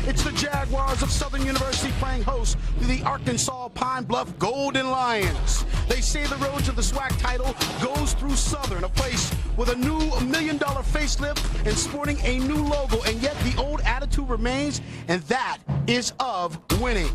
It's the Jaguars of Southern University playing host to the Arkansas Pine Bluff Golden Lions. They say the road to the SWAC title goes through Southern, a place with a new $1 million facelift and sporting a new logo, and yet the old attitude remains, and that is of winning.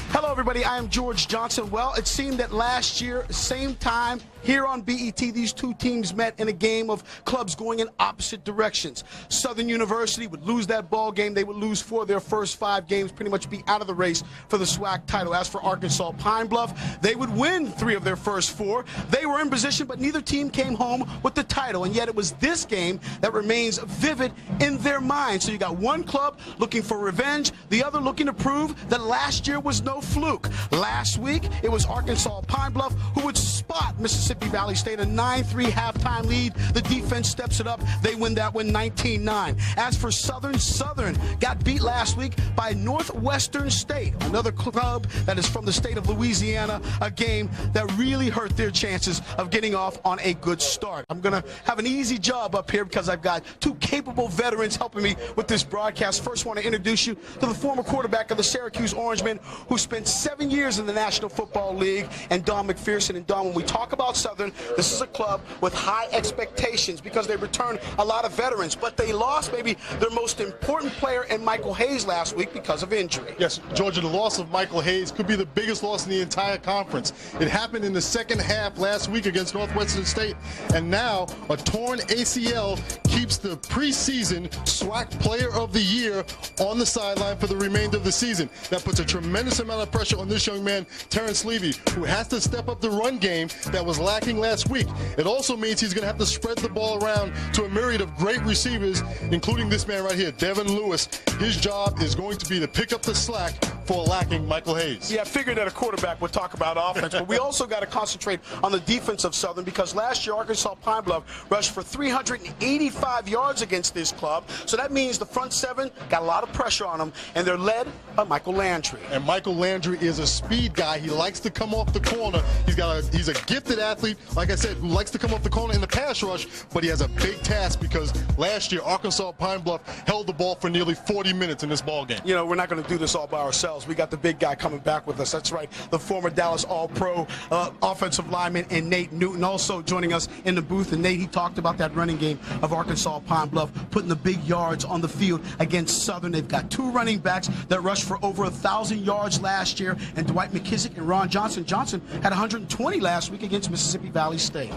Hello, everybody. I am George Johnson. Well, it seemed that last year, same time, here on BET, these two teams met in a game of clubs going in opposite directions. Southern University would lose that ball game. They would lose 4 of their first 5 games, pretty much be out of the race for the SWAC title. As for Arkansas Pine Bluff, they would win 3 of their first 4. They were in position, but neither team came home with the title. And yet it was this game that remains vivid in their minds. So you got one club looking for revenge, the other looking to prove that last year was no fluke. Last week, it was Arkansas Pine Bluff who would spot Mississippi Valley State, a 9-3 halftime lead. The defense steps it up. They win that one 19-9. As for Southern, Southern got beat last week by Northwestern State, another club that is from the state of Louisiana, a game that really hurt their chances of getting off on a good start. I'm going to have an easy job up here because I've got 2 capable veterans helping me with this broadcast. First, I want to introduce you to the former quarterback of the Syracuse Orangemen, who spent 7 years in the National Football League, and Don McPherson. And Don, when we talk about Southern, this is a club with high expectations because they returned a lot of veterans, but they lost maybe their most important player in Michael Hayes last week because of injury. Yes, Georgia, the loss of Michael Hayes could be the biggest loss in the entire conference. It happened in the second half last week against Northwestern State, and now a torn ACL keeps the preseason SWAC Player of the Year on the sideline for the remainder of the season. That puts a tremendous amount of pressure on this young man, Terrence Levy, who has to step up the run game that was lacking last week. It also means he's going to have to spread the ball around to a myriad of great receivers, including this man right here, Devin Lewis. His job is going to be to pick up the slack for lacking Michael Hayes. Yeah, I figured that a quarterback would talk about offense, but we also got to concentrate on the defense of Southern, because last year Arkansas Pine Bluff rushed for 385 yards against this club. So that means the front 7 got a lot of pressure on them, and they're led by Michael Landry. And Michael Landry is a speed guy. He likes to come off the corner. He's a gifted athlete, like I said, who likes to come off the corner in the pass rush, but he has a big task because last year Arkansas Pine Bluff held the ball for nearly 40 minutes in this ball game. You know, we're not going to do this all by ourselves. We got the big guy coming back with us. That's right, the former Dallas All-Pro offensive lineman, and Nate Newton also joining us in the booth. And Nate, he talked about that running game of Arkansas Pine Bluff, putting the big yards on the field against Southern. They've got 2 running backs that rushed for over 1,000 yards last year, and Dwight McKissick and Ron Johnson. Johnson had 120 last week against Mississippi Valley State.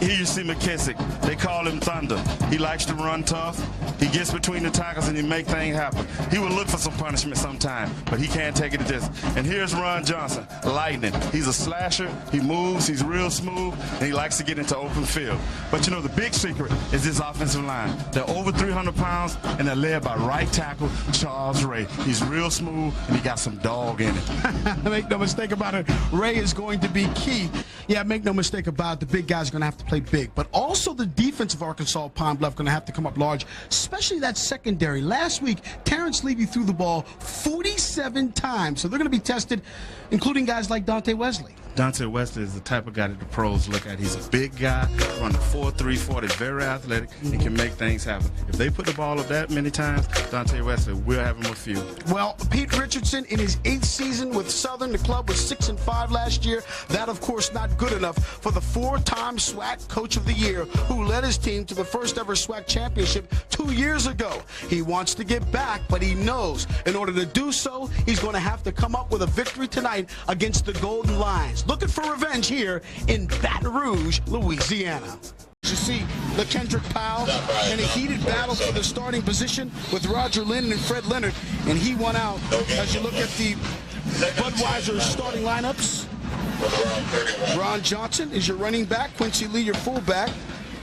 Here you see McKissick. They call him Thunder. He likes to run tough. He gets between the tackles and he make things happen. He will look for some punishment sometime, but he can't take it at this. And here's Ron Johnson, lightning. He's a slasher. He moves. He's real smooth, and he likes to get into open field. But you know, the big secret is this offensive line. They're over 300 pounds, and they're led by right tackle Charles Ray. He's real smooth, and he got some dog in it. Make no mistake about it, Ray is going to be key. Yeah, make no mistake about it, the big guy's going to have to play big. But also the defense of Arkansas Pine Bluff going to have to come up large, especially that secondary. Last week, Terrence Levy threw the ball 47 times. So they're going to be tested, including guys like Dante Wesley. Dante Wesley is the type of guy that the pros look at. He's a big guy, running 4.3 40, very athletic, and can make things happen. If they put the ball up that many times, Dante Wesley will have him a few. Well, Pete Richardson, in his 8th season with Southern, the club was 6-5 last year. That, of course, not good enough for the 4-time SWAC Coach of the Year, who led his team to the first ever SWAC championship 2 years ago. He wants to get back, but he knows in order to do so, he's going to have to come up with a victory tonight against the Golden Lions. Looking for revenge here in Baton Rouge, Louisiana. You see LaKendrick Powell in a heated battle for the starting position with Roger Lynn and Fred Leonard, and he won out. As you look at the Budweiser starting lineups, Ron Johnson is your running back, Quincy Lee your fullback,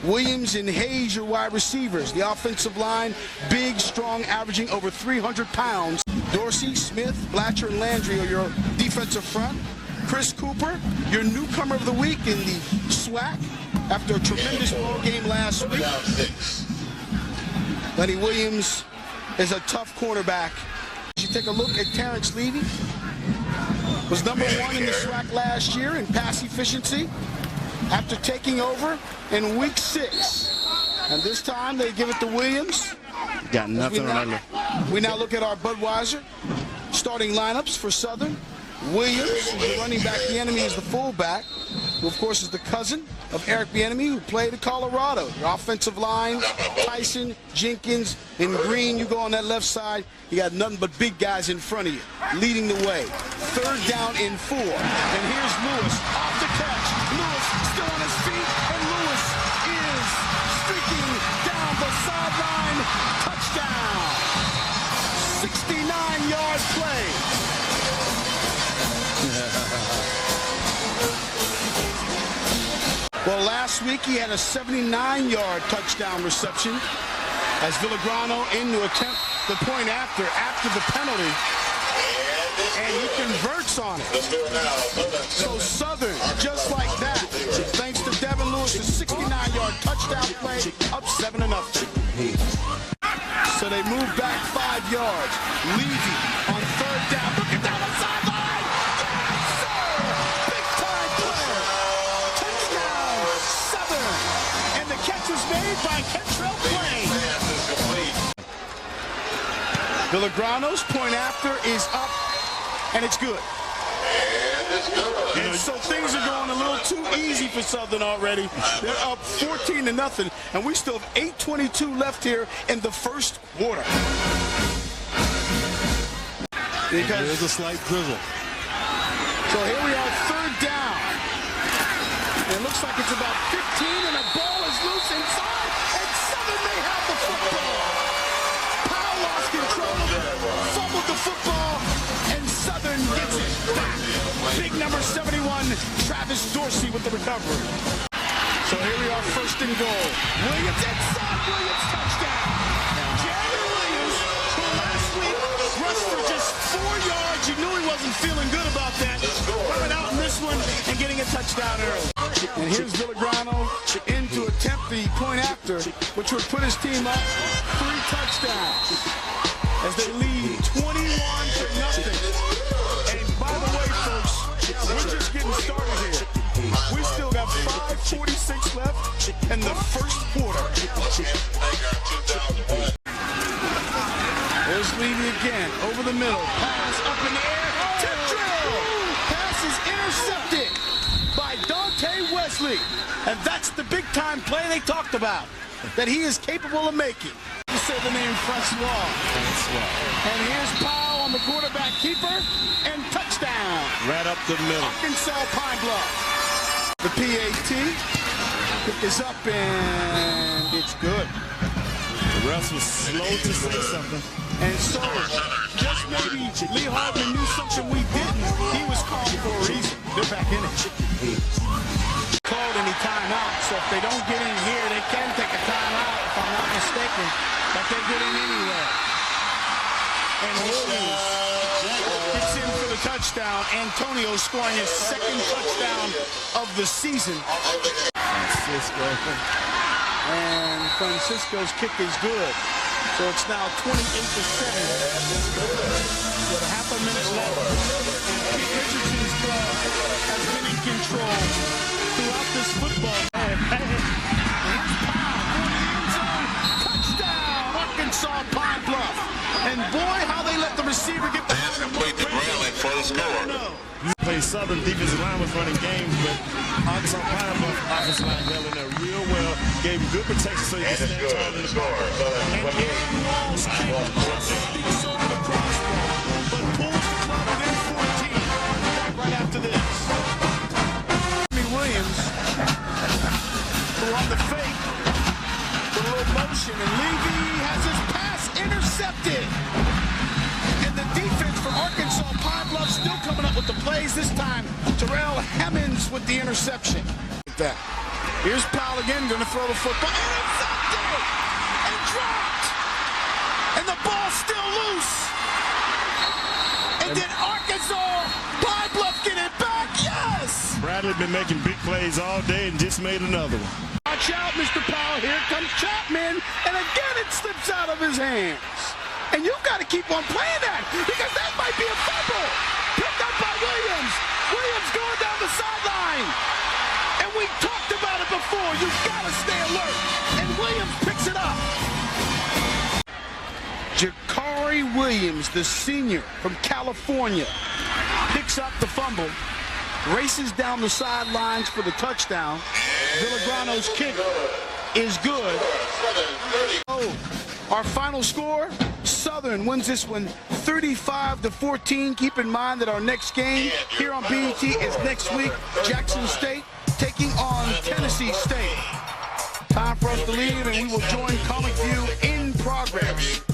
Williams and Hayes your wide receivers. The offensive line, big, strong, averaging over 300 pounds. Dorsey, Smith, Blatcher, and Landry are your defensive front. Chris Cooper, your newcomer of the week in the SWAC after a tremendous ball game last week. Lenny Williams is a tough cornerback. You take a look at Terrence Levy, was number 1 in the SWAC last year in pass efficiency after taking over in week 6. And this time they give it to Williams. Got nothing on that. We now look at our Budweiser starting lineups for Southern. Williams is the running back. The enemy is the fullback, who of course is the cousin of Eric Bieniemy, who played at Colorado. Your offensive line, Tyson, Jenkins, and Green. You go on that left side, you got nothing but big guys in front of you, leading the way. 3rd down and 4. And here's Lewis off the catch. Lewis still on his feet, and Lewis is streaking down the sideline. Touchdown. 69-yard play. Well, last week he had a 79-yard touchdown reception as Villagrano in to attempt the point after the penalty, and he converts on it. So Southern, just like that, thanks to Devin Lewis, a 69-yard touchdown play, up 7-0. So they move back 5 yards. Levy on 3rd down, looking down the sideline. Yes, sir! Big time play. Touchdown, Southern. And the catch was made by Kentrell Plain. Villagrano's point after is up, and it's good. And so things are going a little too easy for Southern already. They're up 14-0, and we still have 8:22 left here in the first quarter. There's a slight drizzle. So here we are, 3rd down. And it looks like it's about 15, and the ball is loose inside, and Southern may have the football. Powell lost control of it, fumbled the football, and Southern gets it back. Big number 71, Travis Dorsey with the recovery. So here we are, 1st and goal. Williams inside, Williams touchdown. Jerry Williams, who last week rushed for just 4 yards. You knew he wasn't feeling good about that. Coming out in this one and getting a touchdown early. And here's Villagrano in to attempt the point after, which would put his team up 3 touchdowns as they lead 21-0. And by the way, folks, we're just getting started here. We still got 5:46 left in the first quarter. There's Levy again, over the middle. Pass up in the air. Tip drill. Pass is intercepted by Dante Wesley. And that's the big-time play they talked about, that he is capable of making. You say the name Francois. And here's Powell on the quarterback keeper, and touchdown. Right up the middle. Arkansas Pine Bluff. The PAT is up, and it's good. The ref was slow to say something. And so, just maybe Lee Harvey knew something we didn't. He was called for a reason. They're back in it. Called any timeout, so if they don't get in here, they can take a timeout, if I'm not mistaken. But they get in anyway. And Williams gets in for the touchdown. Antonio scoring his 2nd touchdown of the season. And Francisco's kick is good. So it's now 28-7. With half a minute left. And Pete Richardson's club has been in control throughout this football game. And here's Powell going to the end zone. Touchdown, Arkansas Pine Bluff. And boy, how they let the receiver get behind him. For the score. You play Southern defensive line was running games, but Arkansas Pine Bluff offensive line held in there real well. Gave him good protection so he could stand tall in the score. And Aaron Walls kicked over the crossbar, but pulls the club within 14. Back right after this. Williams, who on the fake, with a little motion, and Levy has his pass intercepted. And the defense for Arkansas Pine Bluff still coming up with the plays. This time, Terrell Hemmings with the interception. Here's Powell again, going to throw the football. Intercepted! And dropped! And the ball's still loose! And did Arkansas Pine Bluff get it back? Yes! Bradley been making big plays all day and just made another one. Watch out, Mr. Powell. Here comes Chapman. And again, it slips out of his hands. And you've got to keep on playing that, because that might be a fumble. Picked up by Williams. Williams going down the sideline. And we talked about it before. You've got to stay alert. And Williams picks it up. Jakari Williams, the senior from California, picks up the fumble, races down the sidelines for the touchdown. Villagrano's kick is good. Oh, our final score, Southern wins this one 35-14. Keep in mind that our next game here on BET is next week. Jackson State taking on Tennessee State. Time for us to leave, and we will join Comic View in progress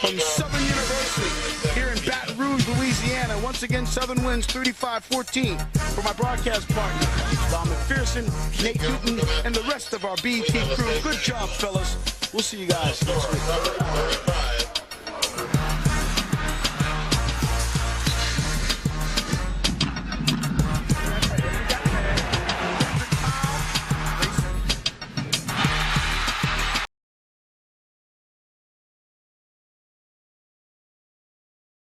from Southern University here in Baton Rouge, Louisiana. Once again, Southern wins 35-14. For my broadcast partner, Don McPherson, Nate Newton, and the rest of our BET crew. Good job, fellas. We'll see you guys next week.